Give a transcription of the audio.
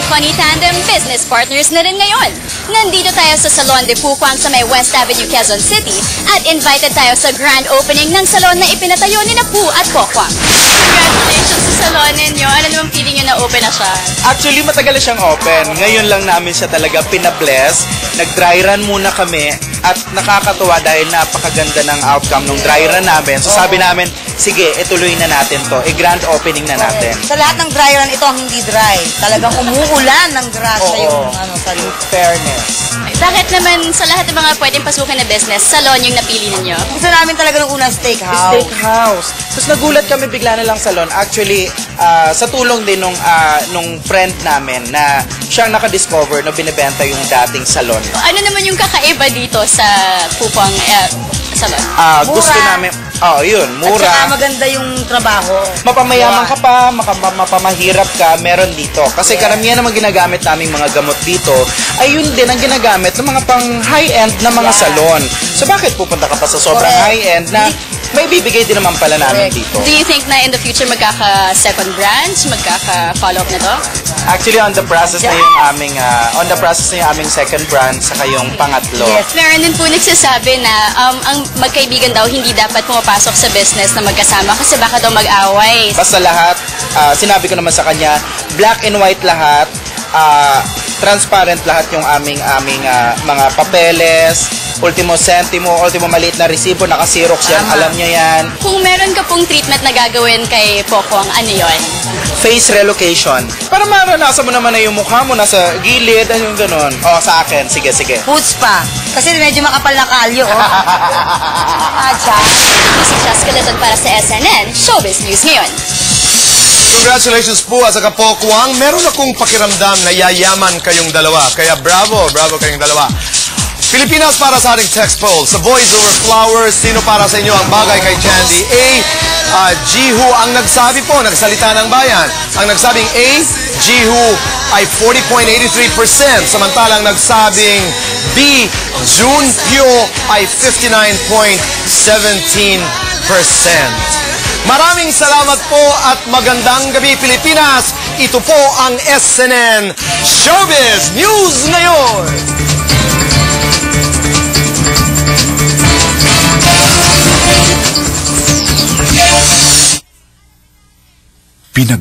Funny Tandem business partners na rin ngayon. Nandito tayo sa Salon de Pukwang sa may West Avenue, Quezon City at invited tayo sa grand opening ng salon na ipinatayo ni Pu at Pokwang. Congratulations sa salon ninyo. Ano naman feeling nyo na open na siya? Actually, matagal na siyang open. Ngayon lang namin siya talaga pinabless. Nag-dry run muna kami at nakakatuwa dahil napakaganda ng outcome ng dry run namin. So sabi namin, sige, ituloy na natin to. Grand opening na natin. Sa lahat ng dry run, ito ang hindi dry. Talagang umuulan ng grasa yung salon. Fairness. Bakit naman sa lahat ng mga pwedeng pasukan na business, salon yung napili ninyo? Gusto namin talaga ng unang steakhouse. Steakhouse. Tapos nagulat kami bigla na lang salon. Actually, sa tulong din nung friend namin na siyang nakadiscover na binibenta yung dating salon. Ano naman yung kakaiba dito sa Pukwang salon? Gusto namin, yun, mura. At saka maganda yung trabaho. Mapamayaman ka pa, mapamahirap ka, meron dito. Kasi karamihan naman ginagamit naming mga gamot dito, ay yun din ang ginagamit ng mga pang high-end na mga salon. So bakit pupunta ka pa sa sobrang high-end na may bibigay din naman pala namin dito? Do you think na in the future magkaka-second branch, magkaka-follow up na to? Actually, on the process na yung aming second branch saka yung pangatlo. Yes. Meron din po nagsasabi na ang magkaibigan daw hindi dapat pumapasok sa business na magkasama kasi baka daw mag-away. Basta lahat, sinabi ko naman sa kanya, black and white lahat, transparent lahat yung aming mga papeles, ultimo sentimo, ultimo maliit na resibo, naka-xerox yan, alam nyo yan. Kung meron ka pong treatment na gagawin kay Pokwang, ano yun? Face relocation. Para maranasan mo naman na yung mukha mo nasa gilid, ano yung ganun. Sa akin, sige. Boots pa. Kasi medyo makapal na kalyo. Si Jessica Liton para sa SNN Showbiz News ngayon. Congratulations po sa Pokwang. Meron akong pakiramdam na yayaman kayong dalawa. Kaya bravo kayong dalawa. Pilipinas para sa ating text poll. Sa Boys Over Flowers, sino para sa inyo ang bagay kay Jandy? A. Jihu ang nagsabi po, nagsalita ng bayan. Ang nagsabing A, Jihu ay 40.83%. Samantalang nagsabing B, Junpyo ay 59.17%. Maraming salamat po at magandang gabi, Pilipinas. Ito po ang SNN Showbiz News ngayon.